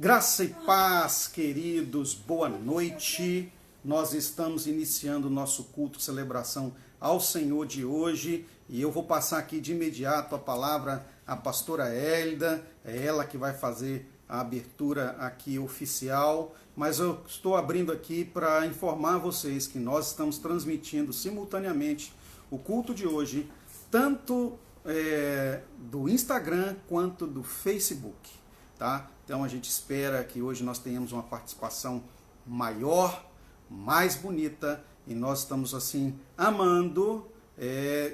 Graça e paz, queridos, boa noite. Nós estamos iniciando o nosso culto de celebração ao Senhor de hoje e eu vou passar aqui de imediato a palavra à pastora Hélida, é ela que vai fazer a abertura aqui oficial, mas eu estou abrindo aqui para informar vocês que nós estamos transmitindo simultaneamente o culto de hoje, tanto do Instagram quanto do Facebook, tá? Então a gente espera que hoje nós tenhamos uma participação maior, mais bonita, e nós estamos assim amando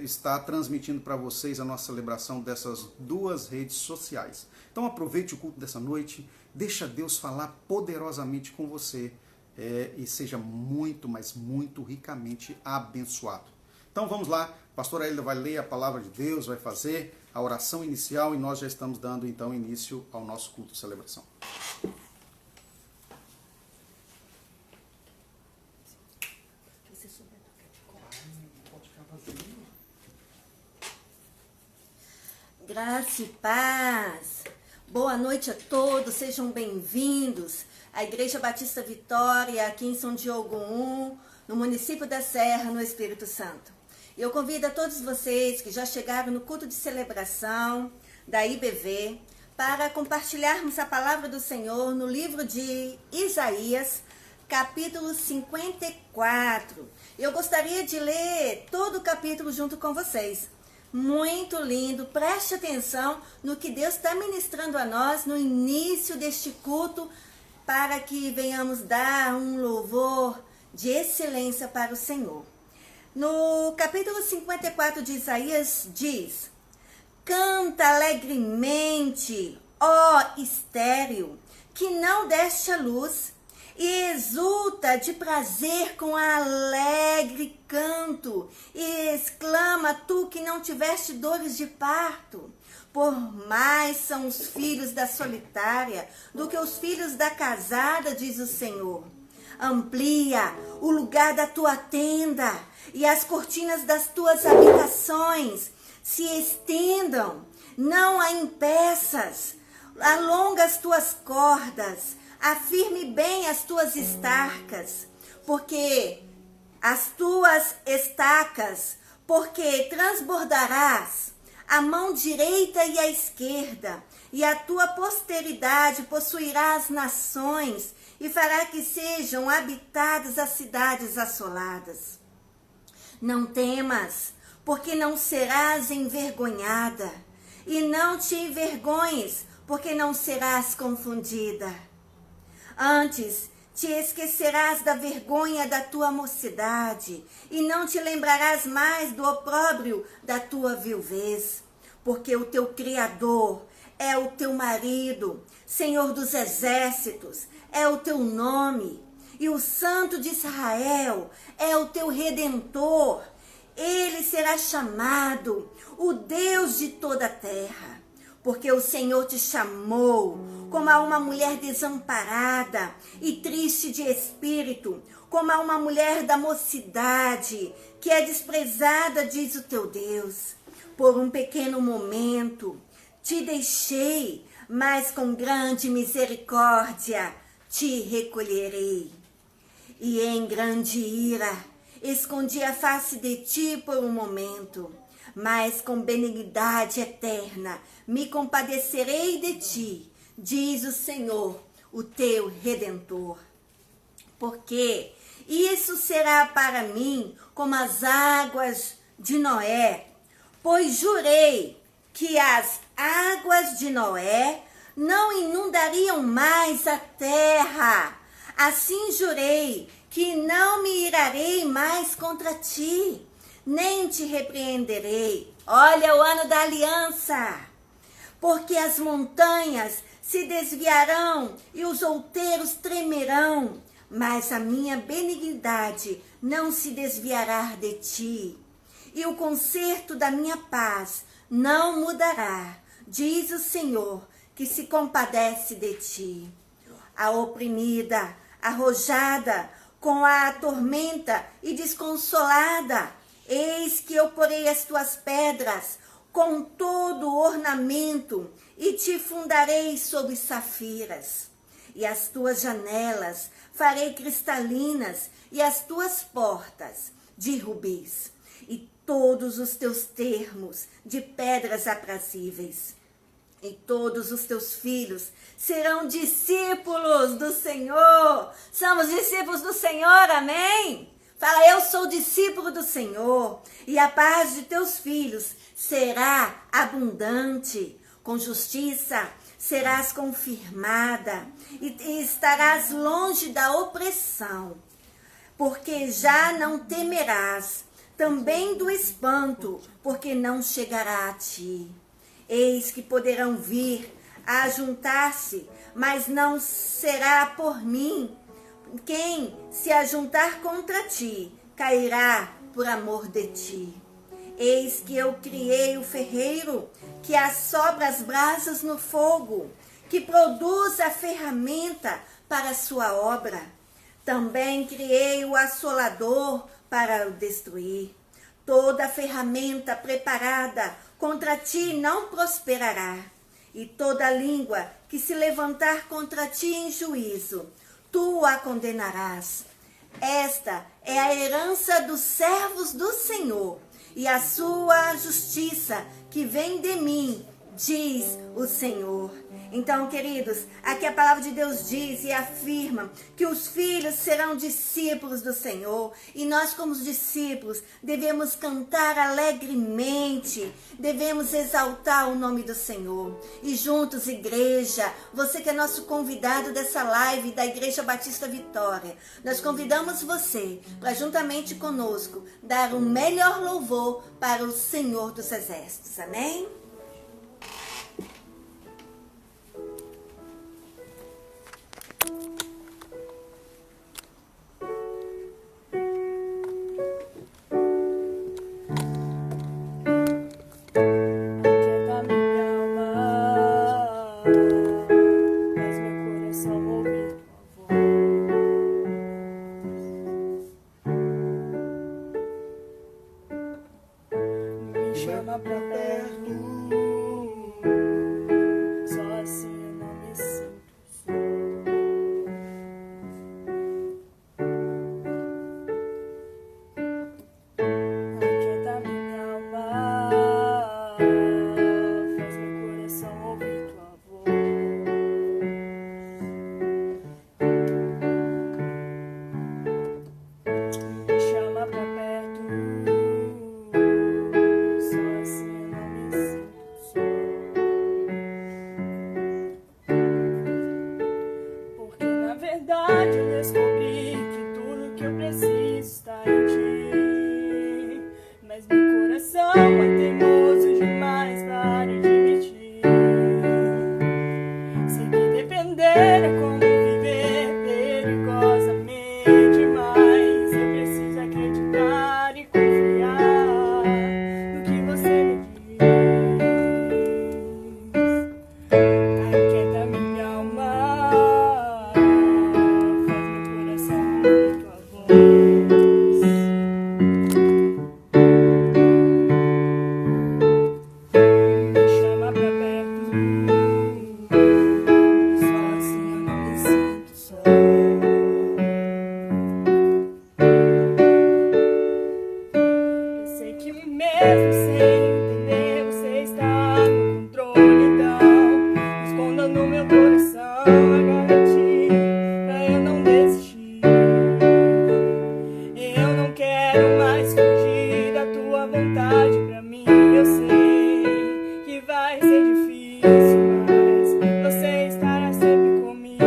estar transmitindo para vocês a nossa celebração dessas duas redes sociais. Então aproveite o culto dessa noite, deixa Deus falar poderosamente com você e seja muito, mas muito ricamente abençoado. Então vamos lá, a pastora Hélida vai ler a palavra de Deus, vai fazer a oração inicial e nós já estamos dando então início ao nosso culto de celebração. Graça e paz. Boa noite a todos, sejam bem-vindos à Igreja Batista Vitória, aqui em São Diogo 1, no município da Serra, no Espírito Santo. Eu convido a todos vocês que já chegaram no culto de celebração da IBV para compartilharmos a palavra do Senhor no livro de Isaías, capítulo 54. Eu gostaria de ler todo o capítulo junto com vocês. Muito lindo, preste atenção no que Deus está ministrando a nós no início deste culto, para que venhamos dar um louvor de excelência para o Senhor. No capítulo 54 de Isaías diz: canta alegremente, ó estéril, que não deste a luz, e exulta de prazer com alegre canto, e exclama tu que não tiveste dores de parto. Por mais são os filhos da solitária do que os filhos da casada, diz o Senhor. Amplia o lugar da tua tenda, e as cortinas das tuas habitações se estendam, não a impeças. Alonga as tuas cordas, afirme bem as tuas estacas, porque transbordarás a mão direita e a esquerda, e a tua posteridade possuirá as nações, e fará que sejam habitadas as cidades assoladas. Não temas, porque não serás envergonhada, e não te envergonhes, porque não serás confundida. Antes te esquecerás da vergonha da tua mocidade, e não te lembrarás mais do opróbrio da tua viuvez, porque o teu Criador é o teu marido, Senhor dos exércitos é o teu nome, e o Santo de Israel é o teu Redentor. Ele será chamado o Deus de toda a terra, porque o Senhor te chamou como a uma mulher desamparada e triste de espírito, como a uma mulher da mocidade, que é desprezada, diz o teu Deus. Por um pequeno momento te deixei, mas com grande misericórdia te recolherei. E em grande ira escondi a face de ti por um momento, mas com benignidade eterna me compadecerei de ti, diz o Senhor, o teu Redentor. Porque isso será para mim como as águas de Noé, pois jurei que as águas de Noé não inundariam mais a terra. Assim jurei que não me irarei mais contra ti, nem te repreenderei. Olha o ano da aliança. Porque as montanhas se desviarão e os outeiros tremerão, mas a minha benignidade não se desviará de ti, e o conserto da minha paz não mudará, diz o Senhor, que se compadece de ti. A oprimida, arrojada, com a tormenta e desconsolada, eis que eu porei as tuas pedras com todo o ornamento, e te fundarei sobre safiras. e as tuas janelas farei cristalinas, e as tuas portas de rubis, e todos os teus termos de pedras aprazíveis. E todos os teus filhos serão discípulos do Senhor. Somos discípulos do Senhor, amém? Fala, eu sou discípulo do Senhor. E a paz de teus filhos será abundante. Com justiça serás confirmada e estarás longe da opressão. Porque já não temerás também do espanto, porque não chegará a ti. Eis que poderão vir a juntar-se, mas não será por mim. Quem se ajuntar contra ti, cairá por amor de ti. Eis que eu criei o ferreiro, que assopra as brasas no fogo, que produz a ferramenta para a sua obra. Também criei o assolador para o destruir. Toda ferramenta preparada contra ti não prosperará, e toda língua que se levantar contra ti em juízo, tu a condenarás. Esta é a herança dos servos do Senhor, e a sua justiça que vem de mim, diz o Senhor. Então, queridos, aqui a palavra de Deus diz e afirma que os filhos serão discípulos do Senhor. E nós, como discípulos, devemos cantar alegremente, devemos exaltar o nome do Senhor. E juntos, igreja, você que é nosso convidado dessa live da Igreja Batista Vitória, nós convidamos você para, juntamente conosco, dar o melhor louvor para o Senhor dos Exércitos. Amém? Chama pra perto, só assim eu não me sinto só. Aquieta minha alma, faz meu coração ouvir tua voz. Me chama pra perto, eu descobri que tudo que eu preciso está em ti, mas meu coração é teimoso demais para admitir. Sei que depender é como viver perigosamente, mas eu preciso acreditar e confiar no que você me diz. Aquieta minha alma, mesmo sem entender, você está no controle, então esconda no meu coração a garantia pra eu não desistir. Eu não quero mais fugir da tua vontade pra mim. Eu sei que vai ser difícil, mas você estará sempre comigo.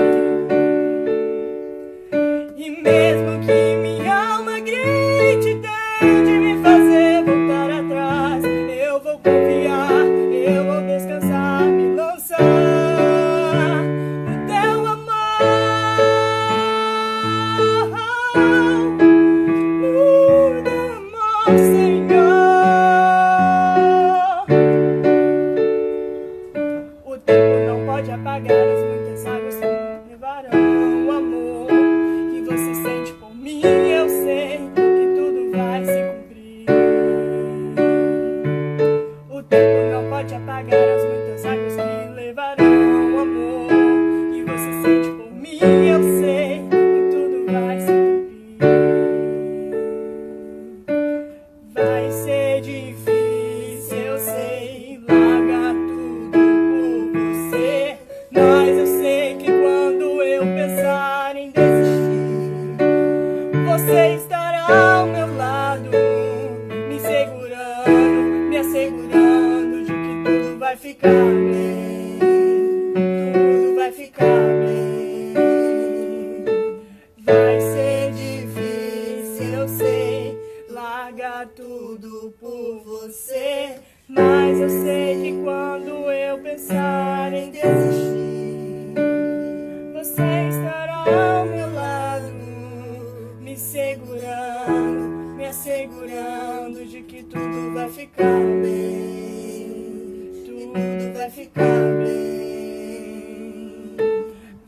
E mesmo que minha alma grite, tente me fazer voltar atrás, eu vou confiar, eu vou descansar, me lançar no teu amor, Senhor. O tempo não pode apagar as muitas águas que me levarão o amor que você sente por mim. Eu sei que tudo vai se cumprir. O tempo não pode apagar as muitas águas que levarão o amor que você sente por mim. Mas eu sei que quando eu pensar em desistir, você estará ao meu lado, me segurando, me assegurando de que tudo vai ficar bem, tudo vai ficar bem. Vai ser difícil, eu sei, largar tudo por você, mas eu sei que quando eu pensar em desistir, você estará ao meu lado, me segurando, me assegurando de que tudo vai ficar bem, tudo vai ficar bem.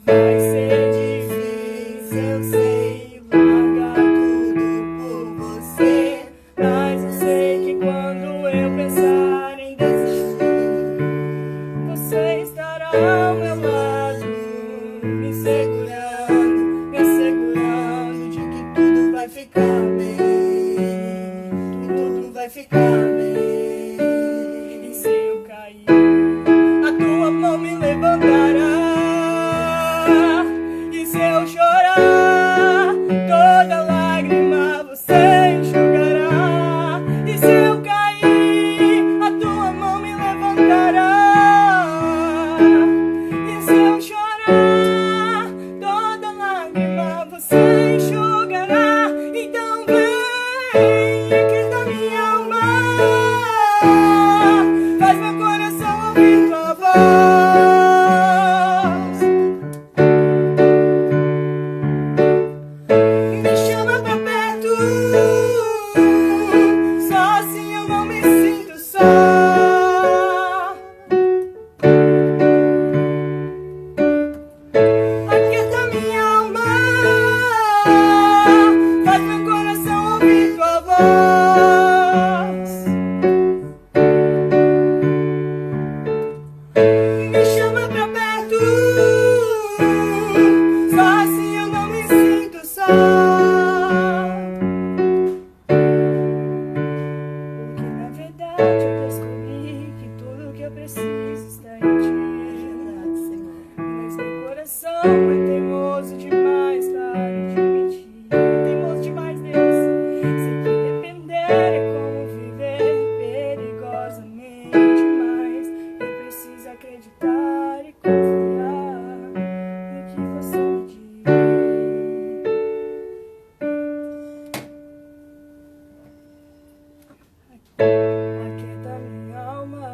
Vai ser difícil, eu sei, largar tudo por você, mas eu sei que quando eu pensar em desistir, você estará ao meu lado, me segurando, me assegurando de que tudo vai ficar bem, tudo vai ficar bem. E se eu cair, a tua mão me levantará. E se eu chorar, toda lágrima você enxugará. E se eu cair, a tua mão me levantará. E se eu chorar, toda lágrima você enxugará. Então vem aqui da minha alma, faz meu coração ouvir tua voz. Me chama pra perto, só assim eu não me sinto só. Aquieta minha alma, faz meu coração ouvir tua voz. Me chama pra perto, só assim eu não me sinto só. Porque na verdade eu descobri que tudo que eu preciso está em ti. Mas meu coração é teimoso demais para admitir. É teimoso demais, Deus. Sei que depender é como viver perigosamente, mas eu preciso acreditar e confiar no que você me diz. Aquieta minha alma,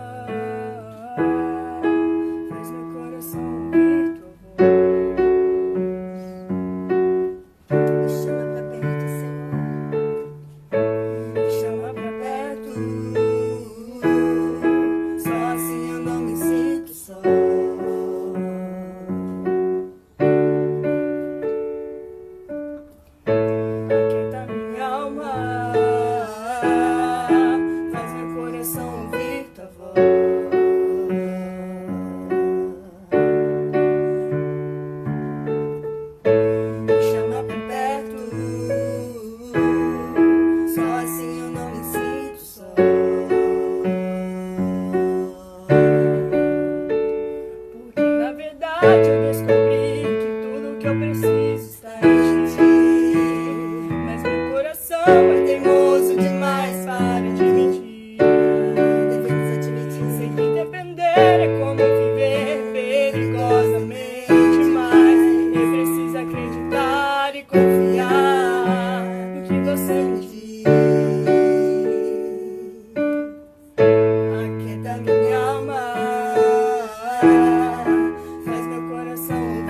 faz meu coração ouvir tua voz. Me chama pra perto, Senhor. Me chama pra perto, só assim eu não me sinto só. Aquieta minha alma, faz meu coração ouvir tua voz. Me chama pra perto, só assim eu não me sinto só. Porque na verdade eu descobri que tudo que eu preciso está em ti. Mas meu coração é teimoso demais para admitir. Devemos admitir. Sei que depender é como viver perigosamente, mas eu preciso acreditar e confiar no que você me diz. Aquieta minha alma, faz meu coração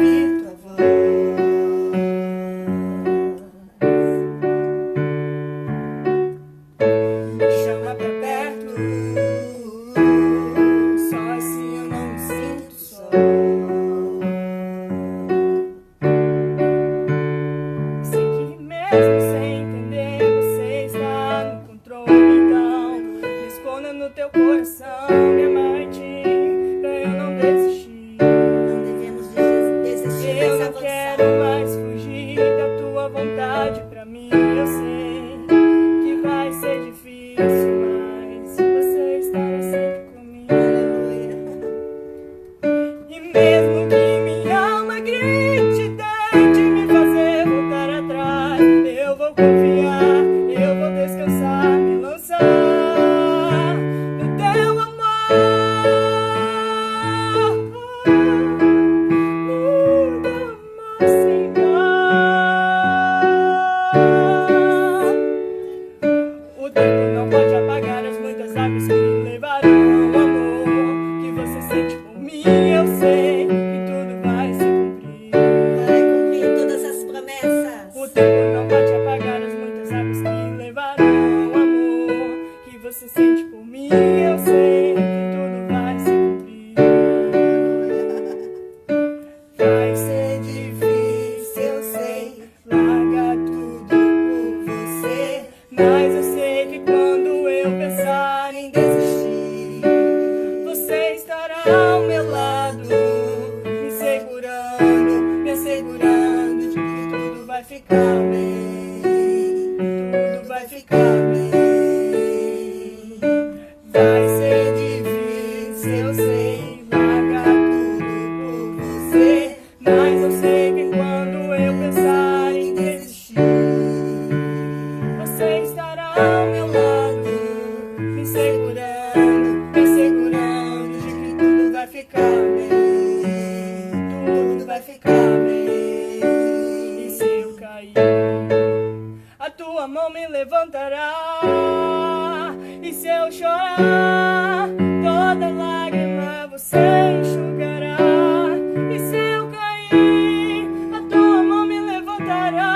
você. Mas eu sei que quando eu pensar em desistir, você estará ao meu lado, me segurando de que tudo vai ficar bem, tudo vai ficar bem. E se eu cair, a tua mão me levantará. E se eu chorar, toda lágrima você enxugará. E se eu cair, a tua mão me levantará.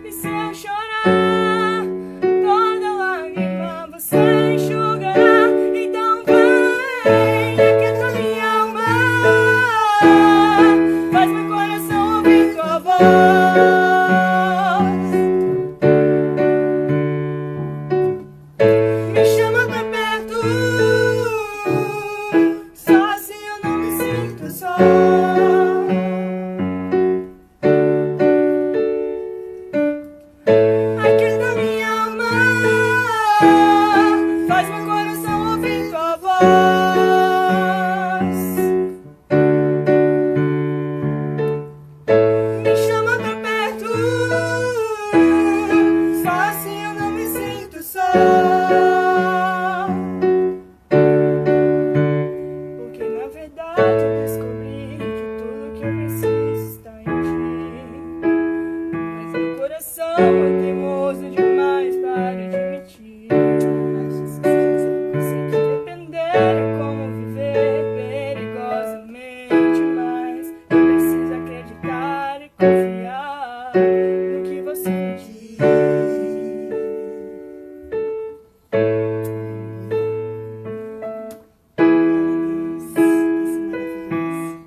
E se eu chorar, toda lágrima você enxugará. Então vem, aquieta minha alma, faz meu coração ouvir tua voz. Me chama pra perto, só assim eu não me sinto só. Aquieta minha alma, faz meu coração ouvir tua voz. Me chama pra perto, só assim eu não me sinto só. Porque na verdade eu descobri que tudo que eu preciso está em ti. Mas meu coração é teimoso demais para admitir. Sei que depender é como viver perigosamente. Mas eu preciso acreditar e confiar no que você me diz. Deus, esse maravilhoso.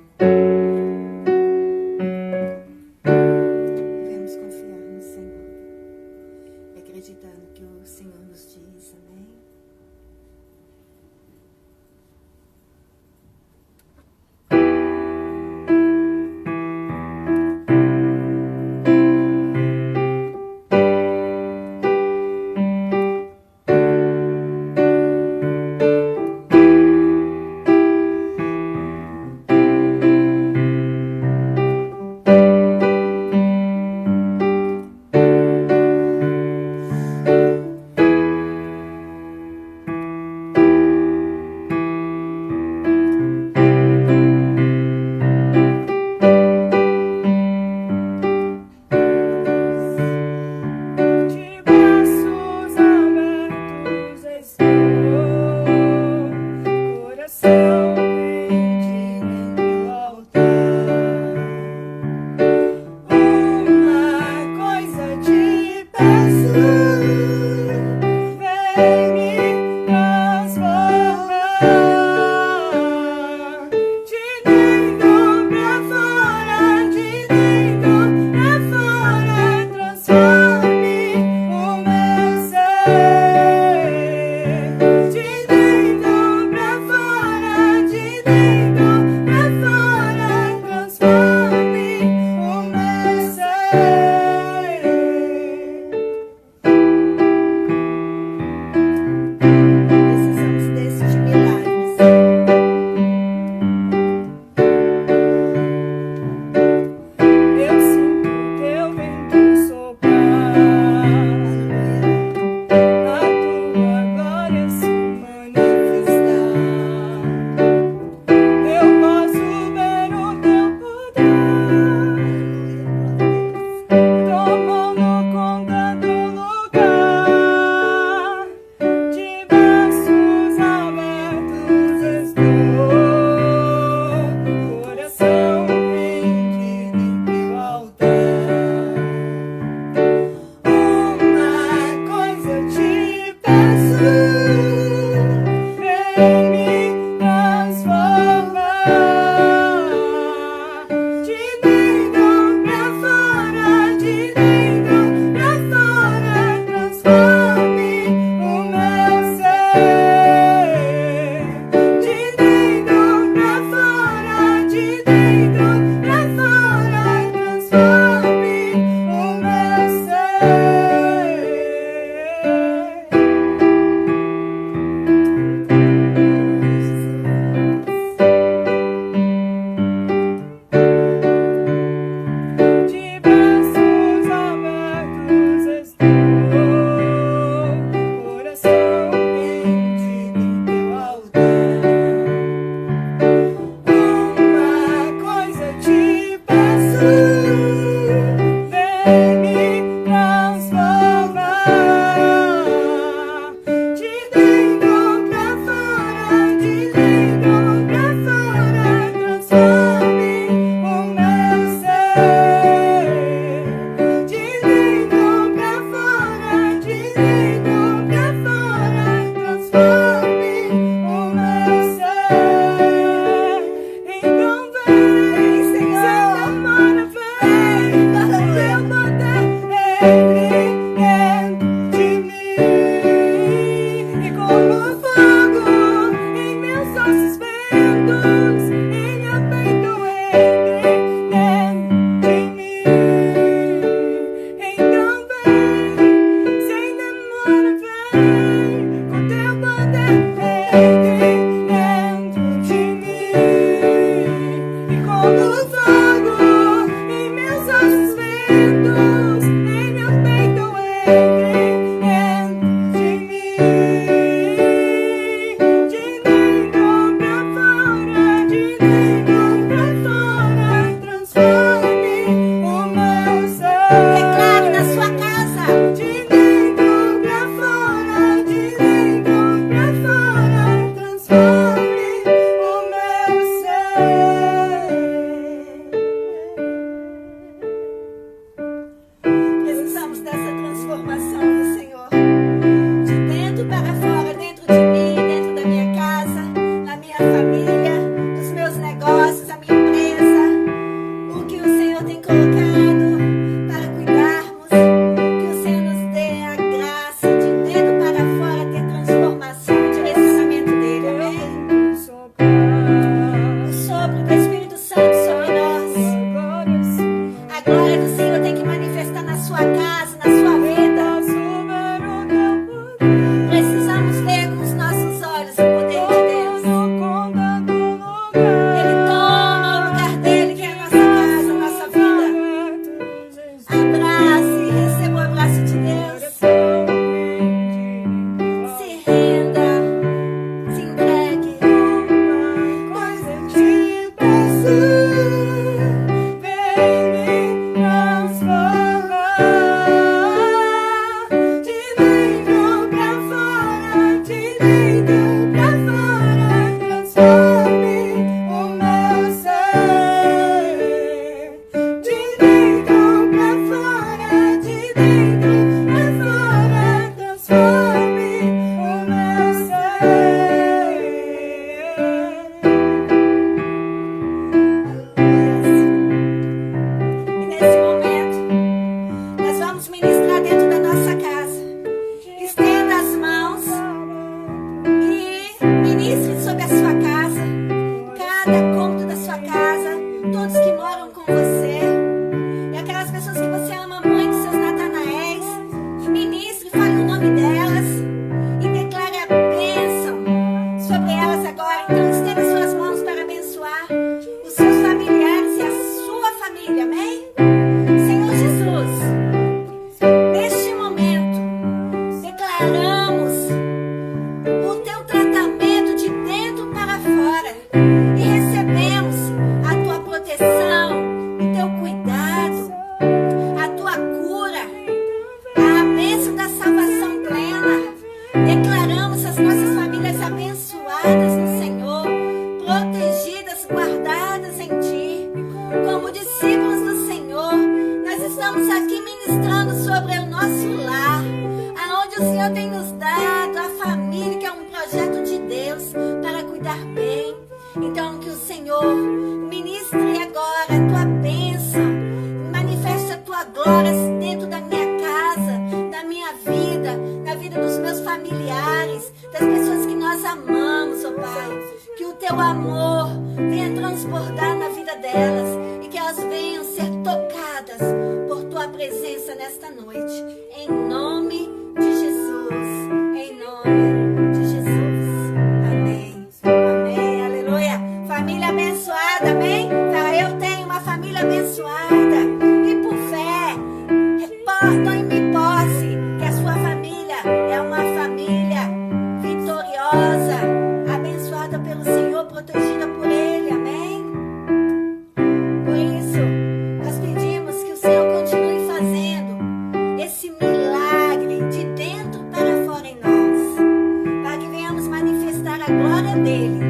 Dele,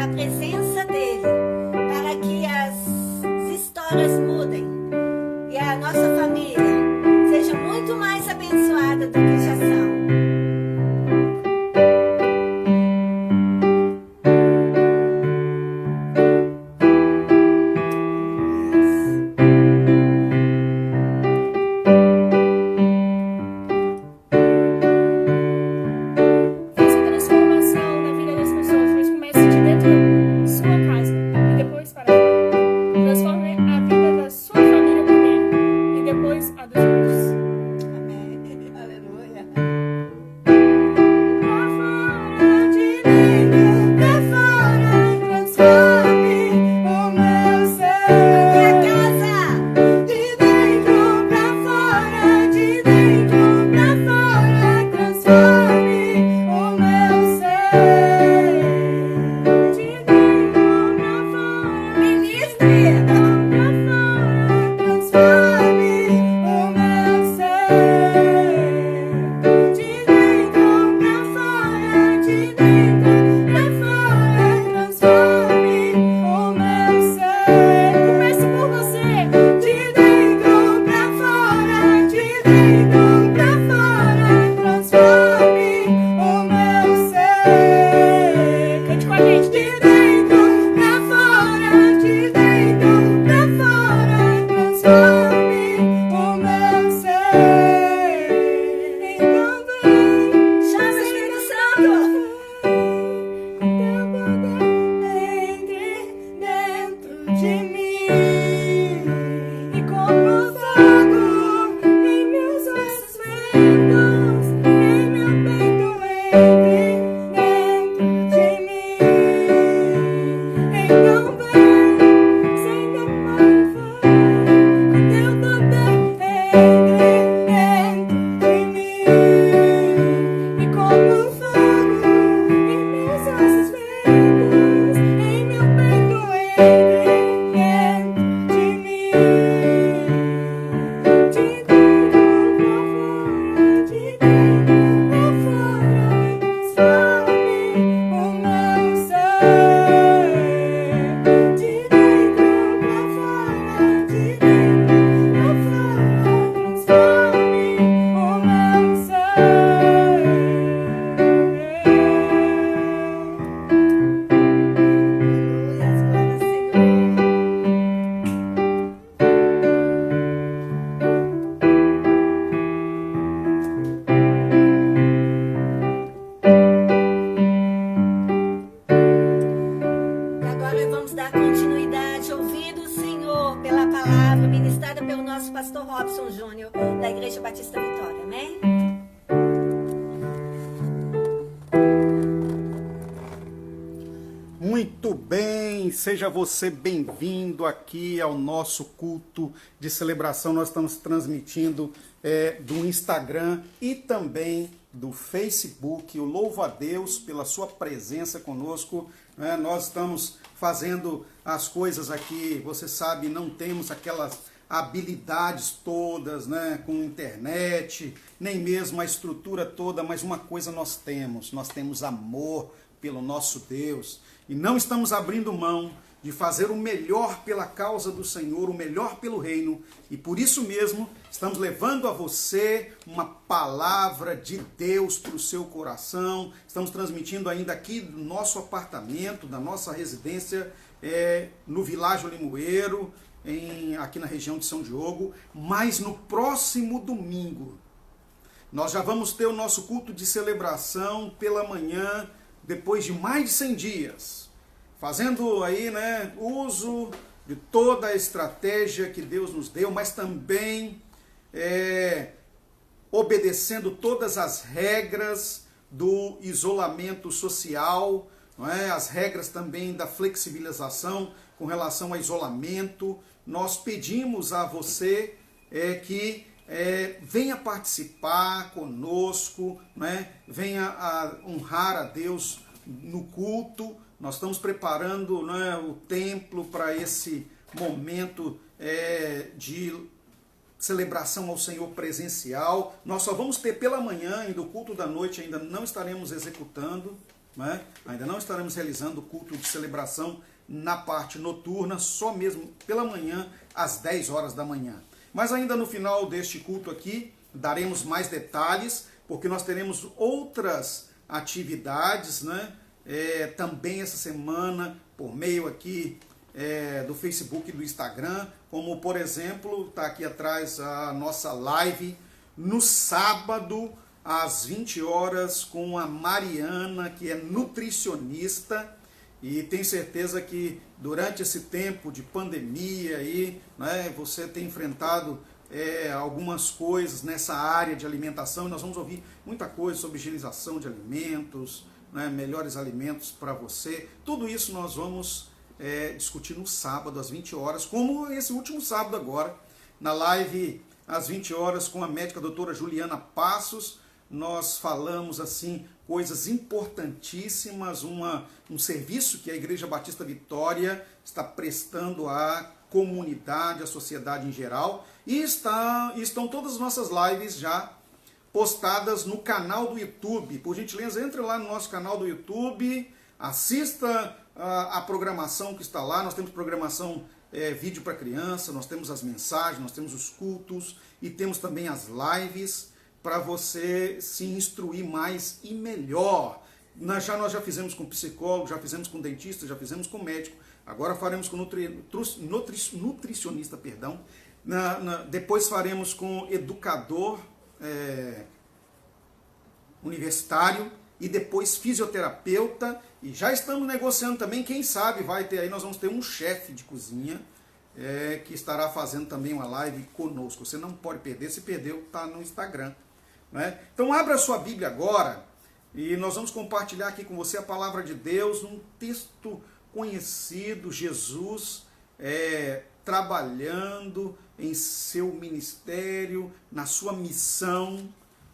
a presença dele, para que de mim. E como fogo em meus ossos lentos, em meu peito entre dentro de mim. Então vem, acende a fogo, com teu poder entre dentro de mim. E como fogo em meus ossos lentos, em meu peito entre dentro de mim. De dentro pra fora, de dentro pra fora, transforme o meu ser. De dentro pra fora, de dentro pra fora, transforme o meu ser. Aleluia, glória ao Senhor. E agora vamos dar continuidade, ouvindo o Senhor pela palavra ministrada pelo nosso pastor Robson Júnior, da Igreja Batista Vitória. Amém? Muito bem, seja você bem-vindo aqui ao nosso culto de celebração. Nós estamos transmitindo do Instagram e também do Facebook. Eu louvo a Deus pela sua presença conosco. Né? Nós estamos fazendo as coisas aqui, você sabe, não temos aquelas habilidades todas, né, com internet, nem mesmo a estrutura toda, mas uma coisa nós temos amor pelo nosso Deus. E não estamos abrindo mão de fazer o melhor pela causa do Senhor, o melhor pelo reino. E por isso mesmo, estamos levando a você uma palavra de Deus para o seu coração. Estamos transmitindo ainda aqui do nosso apartamento, da nossa residência, no Világio Limoeiro, aqui na região de São Diogo. Mas no próximo domingo, nós já vamos ter o nosso culto de celebração pela manhã, depois de mais de 100 dias, fazendo aí, né, uso de toda a estratégia que Deus nos deu, mas também obedecendo todas as regras do isolamento social, não é? As regras também da flexibilização com relação ao isolamento. Nós pedimos a você que venha participar conosco, né? Venha honrar a Deus no culto. Nós estamos preparando, né, o templo para esse momento de celebração ao Senhor presencial. Nós só vamos ter pela manhã, e do culto da noite ainda não estaremos executando, né? Ainda não estaremos realizando o culto de celebração na parte noturna, só mesmo pela manhã, às 10 horas da manhã. Mas ainda no final deste culto aqui, daremos mais detalhes, porque nós teremos outras atividades, né? Também essa semana, por meio aqui do Facebook e do Instagram, como por exemplo, está aqui atrás a nossa live no sábado, às 20 horas, com a Mariana, que é nutricionista. E tenho certeza que durante esse tempo de pandemia aí, né, você tem enfrentado algumas coisas nessa área de alimentação. E nós vamos ouvir muita coisa sobre higienização de alimentos, né, melhores alimentos para você. Tudo isso nós vamos discutir no sábado às 20 horas, como esse último sábado agora, na live às 20 horas com a médica doutora Juliana Passos. Nós falamos assim coisas importantíssimas, um serviço que a Igreja Batista Vitória está prestando à comunidade, à sociedade em geral, e estão todas as nossas lives já postadas no canal do YouTube. Por gentileza, entre lá no nosso canal do YouTube, assista a programação que está lá. Nós temos programação vídeo para criança, nós temos as mensagens, nós temos os cultos e temos também as lives para você se instruir mais e melhor. Nós já fizemos com psicólogo, já fizemos com dentista, já fizemos com médico, agora faremos com nutricionista, perdão. Depois faremos com educador universitário e depois fisioterapeuta, e já estamos negociando também, quem sabe vai ter aí, nós vamos ter um chefe de cozinha, que estará fazendo também uma live conosco. Você não pode perder, se perdeu, está no Instagram. Né? Então abra a sua Bíblia agora, e nós vamos compartilhar aqui com você a palavra de Deus, um texto conhecido, Jesus trabalhando em seu ministério, na sua missão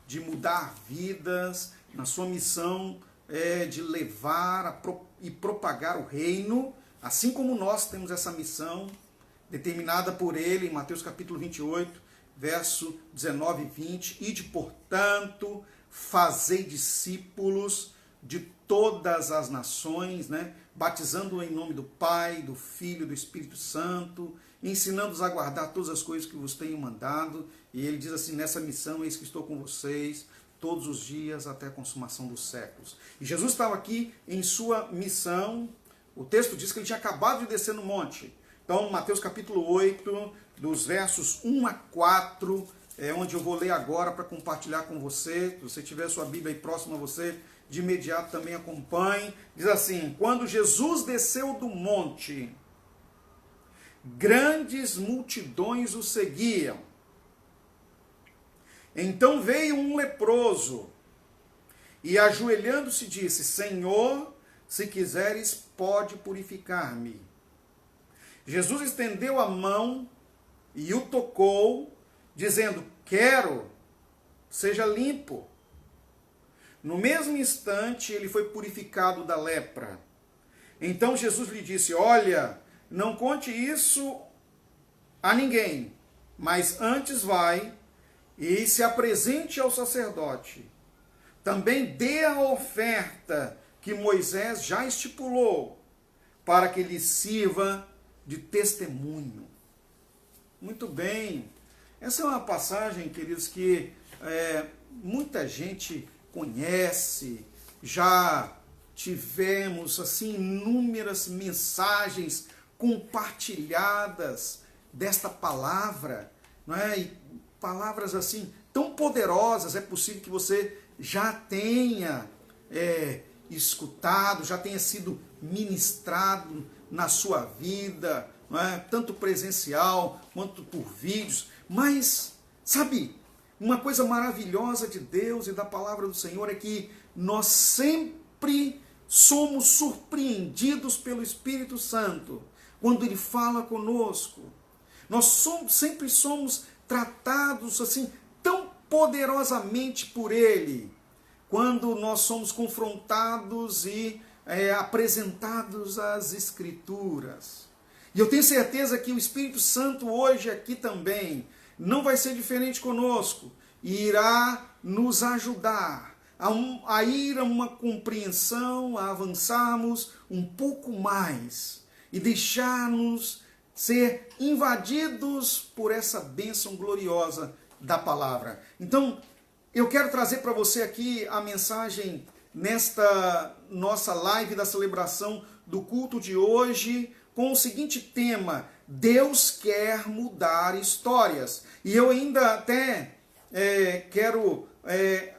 de mudar vidas, na sua missão de levar e propagar o reino, assim como nós temos essa missão determinada por ele em Mateus capítulo 28, verso 19 e 20, ide, portanto, fazei discípulos de todas as nações, né? Batizando em nome do Pai, do Filho e do Espírito Santo, ensinando-os a guardar todas as coisas que vos tenho mandado. E ele diz assim, nessa missão, eis que estou com vocês todos os dias até a consumação dos séculos. E Jesus estava aqui em sua missão. O texto diz que ele tinha acabado de descer no monte. Então, Mateus capítulo 8, dos versos 1 a 4, onde eu vou ler agora para compartilhar com você. Se você tiver a sua Bíblia aí próxima a você, de imediato também acompanhe. Diz assim, quando Jesus desceu do monte, grandes multidões o seguiam. Então veio um leproso e, ajoelhando-se, disse, Senhor, se quiseres, pode purificar-me. Jesus estendeu a mão e o tocou, dizendo, quero, seja limpo. No mesmo instante, ele foi purificado da lepra. Então Jesus lhe disse, olha, não conte isso a ninguém, mas antes vai e se apresente ao sacerdote. Também dê a oferta que Moisés já estipulou, para que lhe sirva de testemunho. Muito bem. Essa é uma passagem, queridos, que muita gente conhece, já tivemos assim inúmeras mensagens compartilhadas desta palavra, não é? E palavras assim tão poderosas, é possível que você já tenha escutado, já tenha sido ministrado na sua vida, não é? Tanto presencial quanto por vídeos, mas sabe, uma coisa maravilhosa de Deus e da palavra do Senhor é que nós sempre somos surpreendidos pelo Espírito Santo quando Ele fala conosco. Nós sempre somos tratados assim tão poderosamente por Ele quando nós somos confrontados e apresentados às Escrituras. E eu tenho certeza que o Espírito Santo hoje aqui também não vai ser diferente conosco e irá nos ajudar a ir a uma compreensão, a avançarmos um pouco mais e deixar-nos ser invadidos por essa bênção gloriosa da palavra. Então, eu quero trazer para você aqui a mensagem nesta nossa live da celebração do culto de hoje, com o seguinte tema, Deus quer mudar histórias. E eu ainda até quero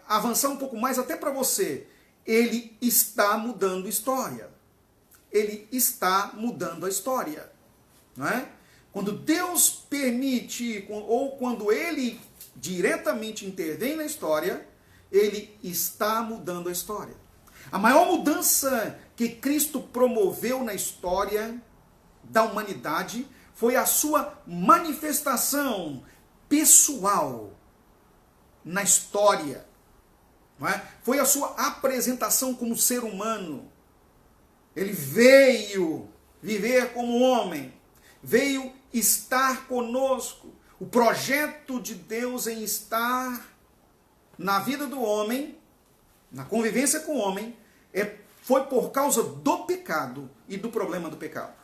avançar um pouco mais até para você. Ele está mudando história. Ele está mudando a história. Não é? Quando Deus permite, ou quando Ele diretamente intervém na história, Ele está mudando a história. A maior mudança que Cristo promoveu na história da humanidade foi a sua manifestação pessoal na história. Não é? Foi a sua apresentação como ser humano. Ele veio viver como homem, veio estar conosco. O projeto de Deus em estar na vida do homem, na convivência com o homem, foi por causa do pecado e do problema do pecado.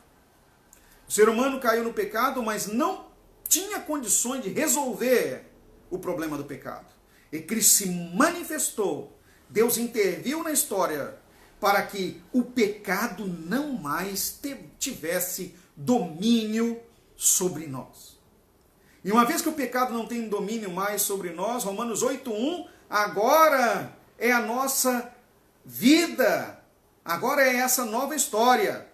O ser humano caiu no pecado, mas não tinha condições de resolver o problema do pecado. E Cristo se manifestou, Deus interviu na história para que o pecado não mais tivesse domínio sobre nós. E uma vez que o pecado não tem domínio mais sobre nós, Romanos 8:1, agora é a nossa vida. Agora é essa nova história.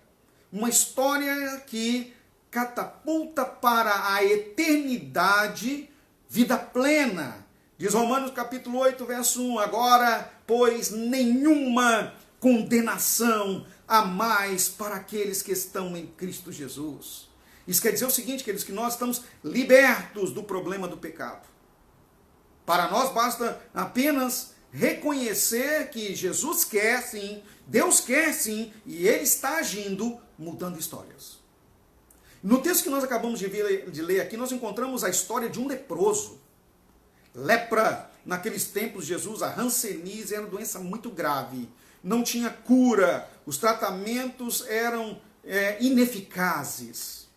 Uma história que catapulta para a eternidade vida plena. Diz Romanos capítulo 8, verso 1. Agora, pois, nenhuma condenação há mais para aqueles que estão em Cristo Jesus. Isso quer dizer o seguinte, queridos, que nós estamos libertos do problema do pecado. Para nós basta apenas reconhecer que Jesus quer sim, Deus quer sim, e Ele está agindo, mudando histórias. No texto que nós acabamos de ler aqui, nós encontramos a história de um leproso. Lepra, naqueles tempos, Jesus, a hanseníase, era uma doença muito grave. Não tinha cura, os tratamentos eram ineficazes.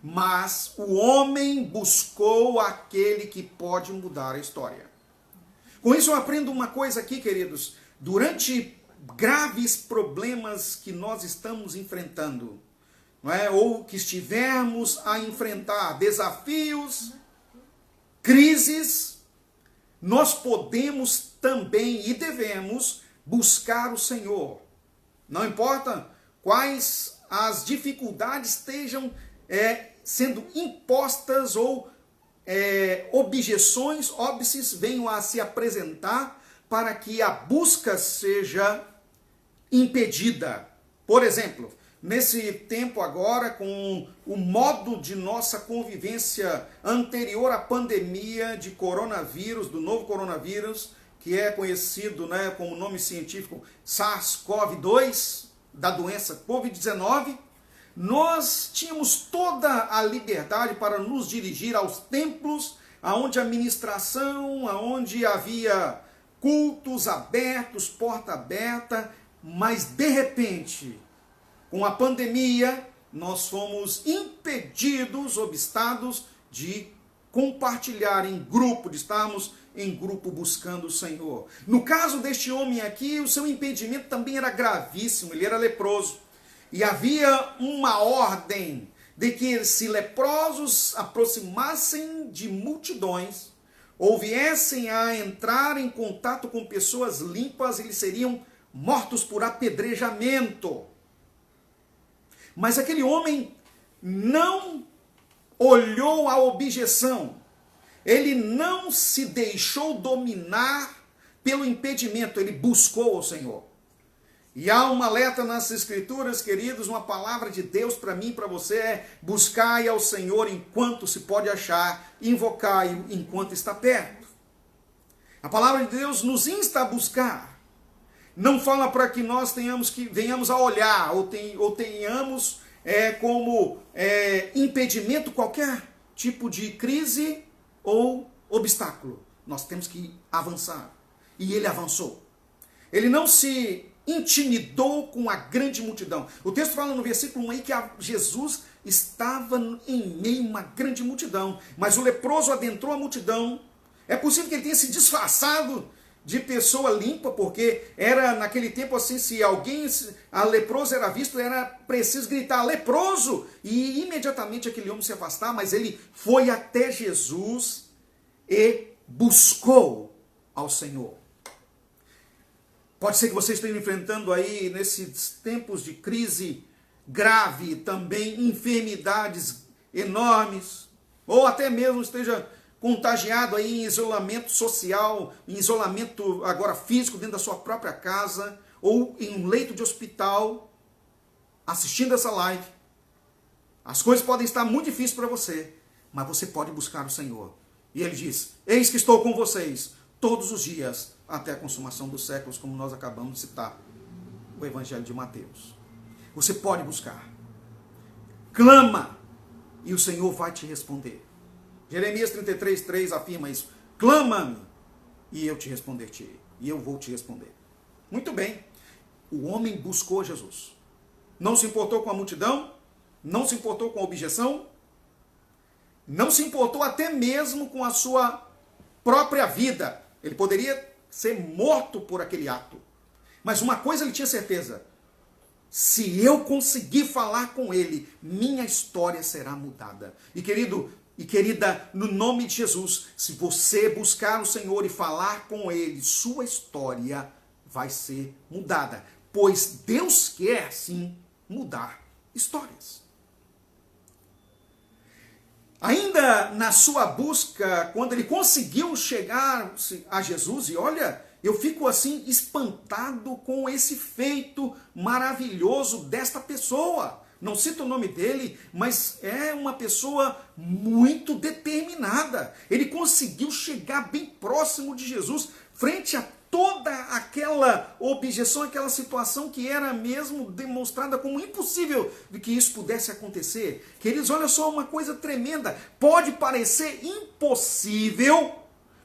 Mas o homem buscou aquele que pode mudar a história. Com isso eu aprendo uma coisa aqui, queridos. Durante graves problemas que nós estamos enfrentando, não é? Ou que estivermos a enfrentar desafios, crises, nós podemos também e devemos buscar o Senhor. Não importa quais as dificuldades estejam sendo impostas ou objeções, óbices venham a se apresentar para que a busca seja impedida. Por exemplo, nesse tempo agora, com o modo de nossa convivência anterior à pandemia de coronavírus, do novo coronavírus, que é conhecido, né, como nome científico SARS-CoV-2, da doença Covid-19, nós tínhamos toda a liberdade para nos dirigir aos templos, aonde a ministração, aonde havia cultos abertos, porta aberta, mas de repente, com a pandemia, nós fomos impedidos, obstados de compartilhar em grupo, de estarmos em grupo buscando o Senhor. No caso deste homem aqui, o seu impedimento também era gravíssimo, ele era leproso. E havia uma ordem de que se leprosos aproximassem de multidões, ou viessem a entrar em contato com pessoas limpas, eles seriam mortos por apedrejamento. Mas aquele homem não olhou a objeção, ele não se deixou dominar pelo impedimento, ele buscou o Senhor. E há uma alerta nas Escrituras, queridos, uma palavra de Deus para mim e para você é: buscai ao Senhor enquanto se pode achar, invocai-o enquanto está perto. A palavra de Deus nos insta a buscar. Não fala para que nós venhamos a olhar ou tenhamos como impedimento qualquer tipo de crise ou obstáculo. Nós temos que avançar. E ele avançou. Ele não se intimidou com a grande multidão. O texto fala no versículo 1 aí que Jesus estava em meio a uma grande multidão, mas o leproso adentrou a multidão. É possível que ele tenha se disfarçado de pessoa limpa, porque era naquele tempo assim, se alguém, a leproso era visto, era preciso gritar leproso, e imediatamente aquele homem se afastar, mas ele foi até Jesus e buscou ao Senhor. Pode ser que você esteja enfrentando aí, nesses tempos de crise grave, também enfermidades enormes, ou até mesmo esteja contagiado aí em isolamento social, em isolamento agora físico dentro da sua própria casa, ou em um leito de hospital, assistindo essa live. As coisas podem estar muito difíceis para você, mas você pode buscar o Senhor. E ele diz: eis que estou com vocês todos os dias, até a consumação dos séculos, como nós acabamos de citar o Evangelho de Mateus. Você pode buscar. Clama, e o Senhor vai te responder. Jeremias 33:3 afirma isso: clama-me, e eu te responderei, e eu vou te responder. Muito bem, o homem buscou Jesus. Não se importou com a multidão, não se importou com a objeção, não se importou até mesmo com a sua própria vida. Ele poderia ser morto por aquele ato. Mas uma coisa ele tinha certeza: se eu conseguir falar com ele, minha história será mudada. E querido e querida, no nome de Jesus, se você buscar o Senhor e falar com ele, sua história vai ser mudada, pois Deus quer sim mudar histórias. Ainda na sua busca, quando ele conseguiu chegar a Jesus, e olha, eu fico assim espantado com esse feito maravilhoso desta pessoa. Não cito o nome dele, mas é uma pessoa muito determinada. Ele conseguiu chegar bem próximo de Jesus, frente a toda aquela objeção, aquela situação que era mesmo demonstrada como impossível de que isso pudesse acontecer. Queridos, olha só uma coisa tremenda. Pode parecer impossível,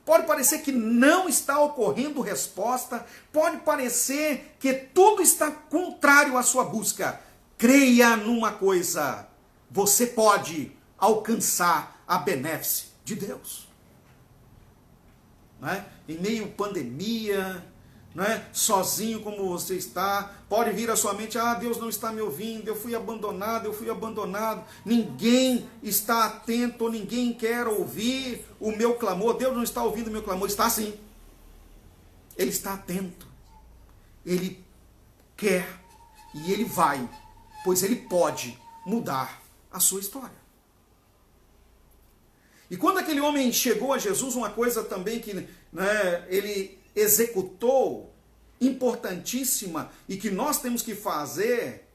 pode parecer que não está ocorrendo resposta, pode parecer que tudo está contrário à sua busca. Creia numa coisa, você pode alcançar a benéfice de Deus. Não é? Em meio à pandemia, não é? Sozinho como você está, pode vir à sua mente, Deus não está me ouvindo, eu fui abandonado, ninguém está atento, ninguém quer ouvir o meu clamor, Deus não está ouvindo o meu clamor. Está sim, Ele está atento, Ele quer e Ele vai, pois Ele pode mudar a sua história. E quando aquele homem chegou a Jesus, uma coisa também que ele executou, importantíssima, e que nós temos que fazer,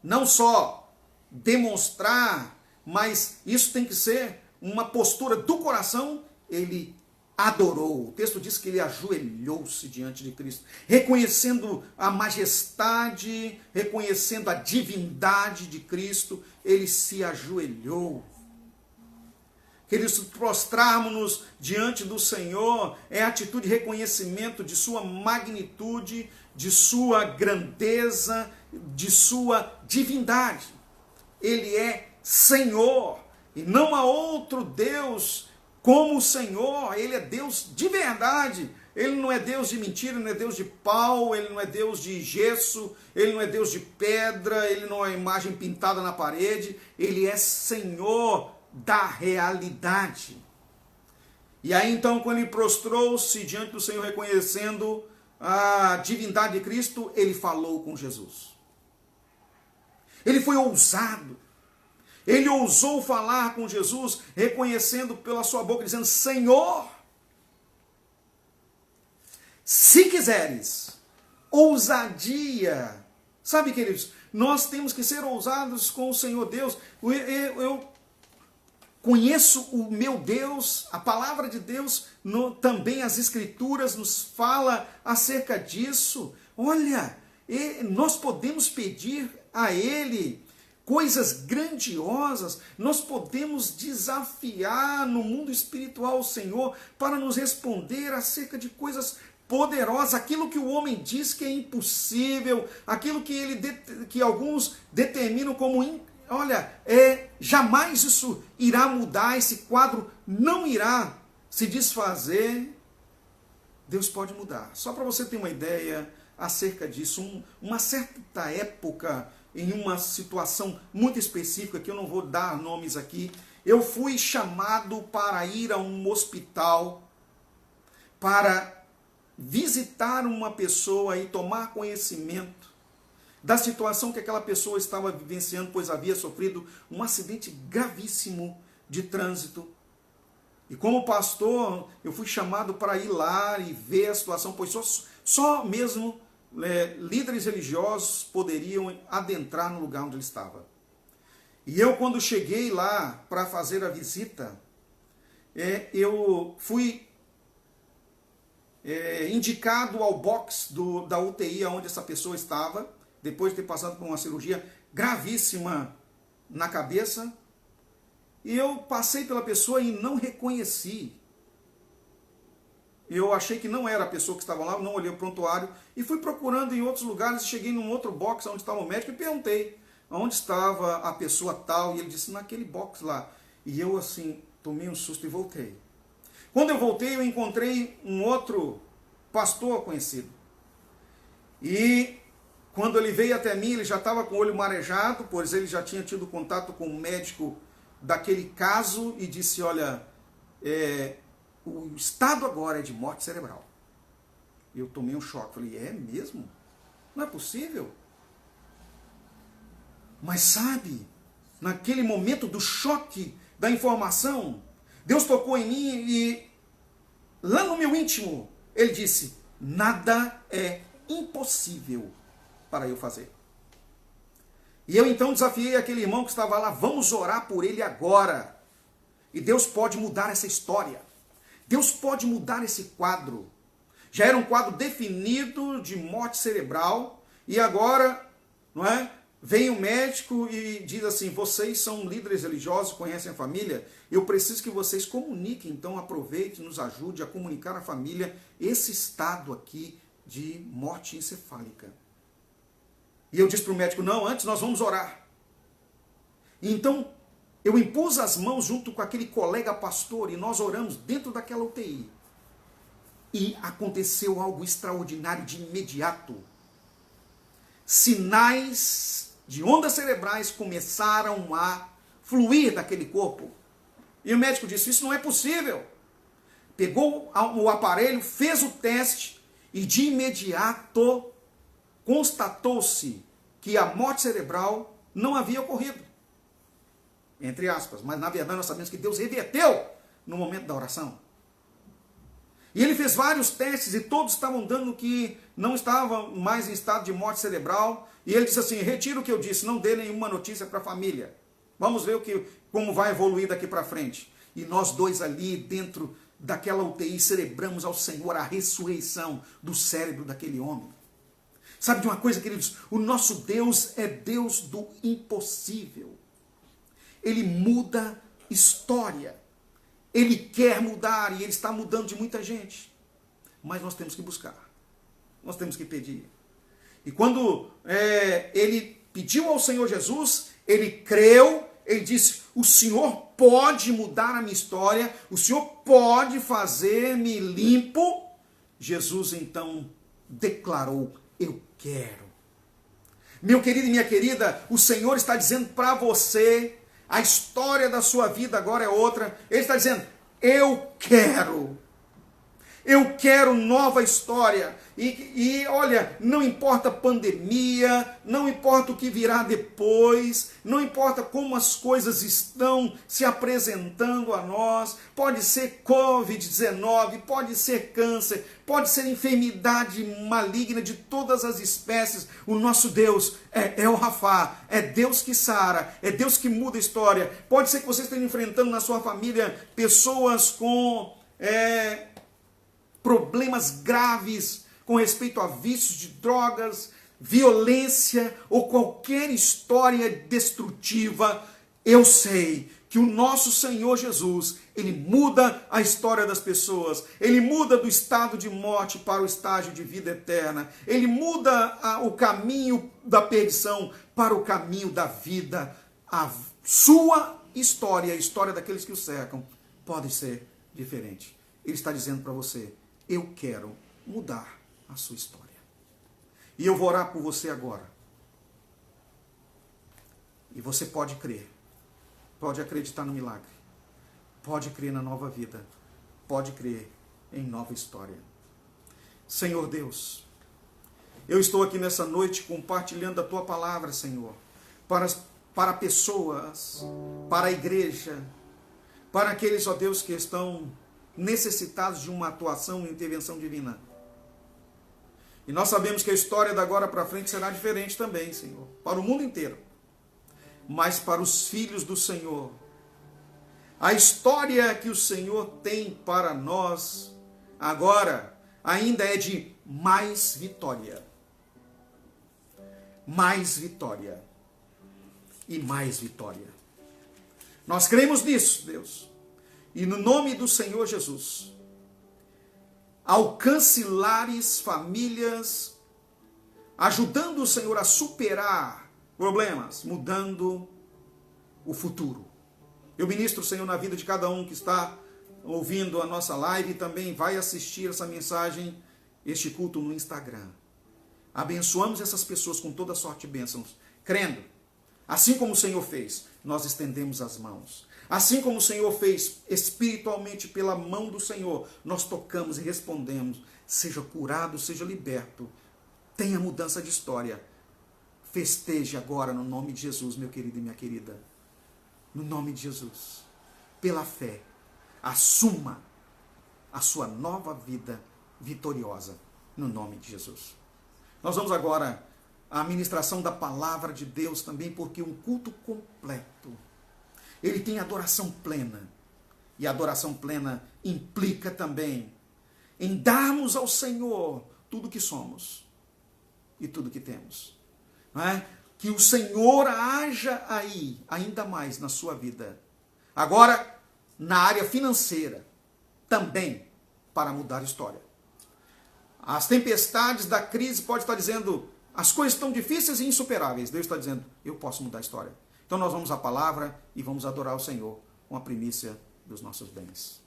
não só demonstrar, mas isso tem que ser uma postura do coração, ele adorou. O texto diz que ele ajoelhou-se diante de Cristo, reconhecendo a majestade, reconhecendo a divindade de Cristo, ele se ajoelhou. Queridos, prostrarmos-nos diante do Senhor é atitude de reconhecimento de sua magnitude, de sua grandeza, de sua divindade. Ele é Senhor e não há outro Deus como o Senhor. Ele é Deus de verdade. Ele não é Deus de mentira, não é Deus de pau, ele não é Deus de gesso, ele não é Deus de pedra, ele não é imagem pintada na parede. Ele é Senhor da realidade. E aí então, quando ele prostrou-se diante do Senhor, reconhecendo a divindade de Cristo, ele falou com Jesus. Ele foi ousado. Ele ousou falar com Jesus, reconhecendo pela sua boca, dizendo: Senhor, se quiseres, ousadia. Sabe, queridos, nós temos que ser ousados com o Senhor Deus. Eu conheço o meu Deus, a palavra de Deus, também as Escrituras nos fala acerca disso. Olha, nós podemos pedir a Ele coisas grandiosas, nós podemos desafiar no mundo espiritual o Senhor para nos responder acerca de coisas poderosas, aquilo que o homem diz que é impossível, aquilo que alguns determinam como jamais isso irá mudar, esse quadro não irá se desfazer. Deus pode mudar. Só para você ter uma ideia acerca disso, uma certa época, em uma situação muito específica, que eu não vou dar nomes aqui, eu fui chamado para ir a um hospital para visitar uma pessoa e tomar conhecimento da situação que aquela pessoa estava vivenciando, pois havia sofrido um acidente gravíssimo de trânsito. E como pastor, eu fui chamado para ir lá e ver a situação, pois só mesmo líderes religiosos poderiam adentrar no lugar onde ele estava. E eu, quando cheguei lá para fazer a visita, eu fui indicado ao box da UTI onde essa pessoa estava, depois de ter passado por uma cirurgia gravíssima na cabeça, e eu passei pela pessoa e não reconheci. Eu achei que não era a pessoa que estava lá, não olhei o prontuário, e fui procurando em outros lugares, cheguei num outro box onde estava o médico e perguntei onde estava a pessoa tal, e ele disse, naquele box lá. E eu assim, tomei um susto e voltei. Quando eu voltei, eu encontrei um outro pastor conhecido. E quando ele veio até mim, ele já estava com o olho marejado, pois ele já tinha tido contato com o médico daquele caso e disse, olha, o estado agora é de morte cerebral. Eu tomei um choque. Falei, é mesmo? Não é possível? Mas sabe, naquele momento do choque da informação, Deus tocou em mim e lá no meu íntimo, Ele disse, nada é impossível para eu fazer. E eu então desafiei aquele irmão que estava lá, vamos orar por ele agora. E Deus pode mudar essa história. Deus pode mudar esse quadro. Já era um quadro definido de morte cerebral e agora, não é? Vem o médico e diz assim, vocês são líderes religiosos, conhecem a família, eu preciso que vocês comuniquem, então aproveite, nos ajude a comunicar à família esse estado aqui de morte encefálica. E eu disse para o médico, não, antes nós vamos orar. E então eu impus as mãos junto com aquele colega pastor e nós oramos dentro daquela UTI. E aconteceu algo extraordinário de imediato. Sinais de ondas cerebrais começaram a fluir daquele corpo. E o médico disse, isso não é possível. Pegou o aparelho, fez o teste e de imediato constatou-se que a morte cerebral não havia ocorrido. Entre aspas, mas na verdade nós sabemos que Deus reverteu no momento da oração. E ele fez vários testes e todos estavam dando que não estava mais em estado de morte cerebral. E ele disse assim, retira o que eu disse, não dê nenhuma notícia para a família. Vamos ver como vai evoluir daqui para frente. E nós dois ali dentro daquela UTI celebramos ao Senhor a ressurreição do cérebro daquele homem. Sabe de uma coisa, queridos? O nosso Deus é Deus do impossível. Ele muda história. Ele quer mudar e Ele está mudando de muita gente. Mas nós temos que buscar. Nós temos que pedir. E quando ele pediu ao Senhor Jesus, ele creu, ele disse, o Senhor pode mudar a minha história, o Senhor pode fazer-me limpo. Jesus então declarou, eu quero. Meu querido e minha querida, o Senhor está dizendo para você, a história da sua vida agora é outra. Ele está dizendo, eu quero. Eu quero nova história. E olha, não importa a pandemia, não importa o que virá depois, não importa como as coisas estão se apresentando a nós, pode ser Covid-19, pode ser câncer, pode ser enfermidade maligna de todas as espécies, o nosso Deus é o Rafá, é Deus que sara, é Deus que muda a história. Pode ser que você esteja enfrentando na sua família pessoas com problemas graves, com respeito a vícios de drogas, violência ou qualquer história destrutiva. Eu sei que o nosso Senhor Jesus, Ele muda a história das pessoas. Ele muda do estado de morte para o estágio de vida eterna. Ele muda o caminho da perdição para o caminho da vida. A sua história, a história daqueles que o cercam, pode ser diferente. Ele está dizendo para você, eu quero mudar a sua história. E eu vou orar por você agora. E você pode crer. Pode acreditar no milagre. Pode crer na nova vida. Pode crer em nova história. Senhor Deus, eu estou aqui nessa noite compartilhando a Tua palavra, Senhor, para pessoas, para a igreja, para aqueles, ó Deus, que estão necessitados de uma atuação e intervenção divina. E nós sabemos que a história da agora para frente será diferente também, Senhor, para o mundo inteiro. Mas para os filhos do Senhor, a história que o Senhor tem para nós agora ainda é de mais vitória. Mais vitória. E mais vitória. Nós cremos nisso, Deus. E no nome do Senhor Jesus, alcance lares, famílias, ajudando o Senhor a superar problemas, mudando o futuro. Eu ministro, Senhor, na vida de cada um que está ouvindo a nossa live e também vai assistir essa mensagem, este culto no Instagram. Abençoamos essas pessoas com toda sorte de bênçãos, crendo, assim como o Senhor fez, nós estendemos as mãos. Assim como o Senhor fez espiritualmente pela mão do Senhor, nós tocamos e respondemos. Seja curado, seja liberto. Tenha mudança de história. Festeje agora no nome de Jesus, meu querido e minha querida. No nome de Jesus. Pela fé. Assuma a sua nova vida vitoriosa. No nome de Jesus. Nós vamos agora à ministração da palavra de Deus também, porque um culto completo, ele tem adoração plena. E a adoração plena implica também em darmos ao Senhor tudo que somos e tudo que temos. Não é? Que o Senhor haja aí, ainda mais na sua vida. Agora, na área financeira, também para mudar a história. As tempestades da crise podem estar dizendo, as coisas estão difíceis e insuperáveis. Deus está dizendo, eu posso mudar a história. Então nós vamos à palavra e vamos adorar o Senhor com a primícia dos nossos bens.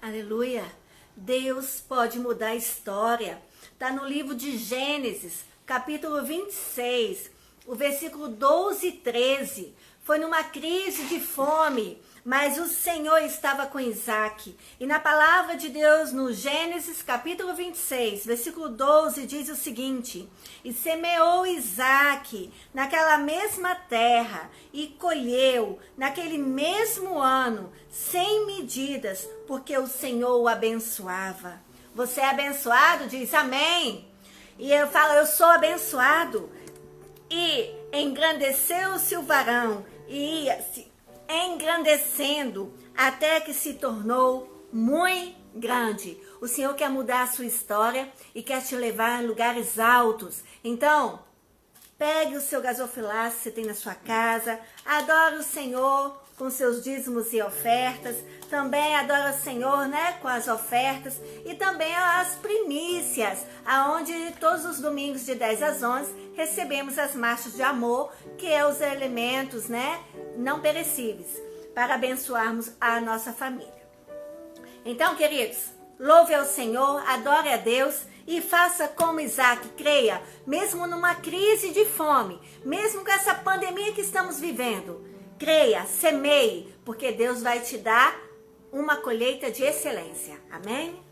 Aleluia! Deus pode mudar a história. Está no livro de Gênesis, capítulo 26, o versículo 12 e 13. Foi numa crise de fome, mas o Senhor estava com Isaac. E na palavra de Deus, no Gênesis, capítulo 26, versículo 12, diz o seguinte: E semeou Isaac naquela mesma terra, e colheu naquele mesmo ano, sem medidas, porque o Senhor o abençoava. Você é abençoado? Diz amém. E eu falo, eu sou abençoado. E engrandeceu-se o varão, e ia se engrandecendo até que se tornou muito grande. O Senhor quer mudar a sua história e quer te levar a lugares altos. Então, pegue o seu gasofilácio que você tem na sua casa, adore o Senhor com seus dízimos e ofertas, também adora o Senhor, né, com as ofertas e também as primícias, aonde todos os domingos de 10 às 11 recebemos as marchas de amor, que é os elementos, né, não perecíveis, para abençoarmos a nossa família. Então, queridos, louve ao Senhor, adore a Deus e faça como Isaac, creia, mesmo numa crise de fome, mesmo com essa pandemia que estamos vivendo, creia, semeie, porque Deus vai te dar uma colheita de excelência. Amém?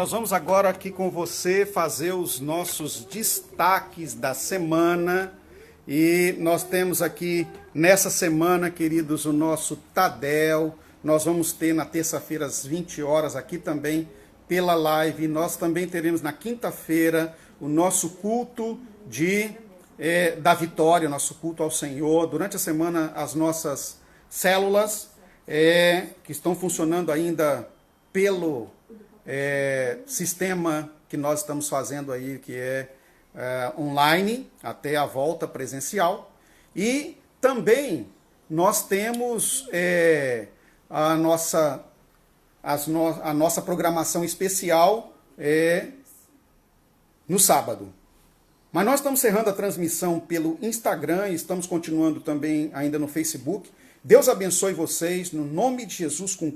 nós vamos agora aqui com você fazer os nossos destaques da semana. E nós temos aqui nessa semana, queridos, o nosso Tadel. Nós vamos ter na terça-feira às 20 horas aqui também pela live. Nós também teremos na quinta-feira o nosso culto da vitória, nosso culto ao Senhor. Durante a semana as nossas células que estão funcionando ainda pelo sistema que nós estamos fazendo aí, que é online, até a volta presencial. E também nós temos a nossa programação especial no sábado. Mas nós estamos encerrando a transmissão pelo Instagram e estamos continuando também ainda no Facebook. Deus abençoe vocês, no nome de Jesus, com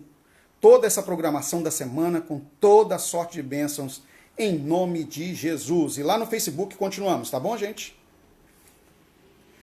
toda essa programação da semana, com toda a sorte de bênçãos, em nome de Jesus. E lá no Facebook continuamos, tá bom, gente?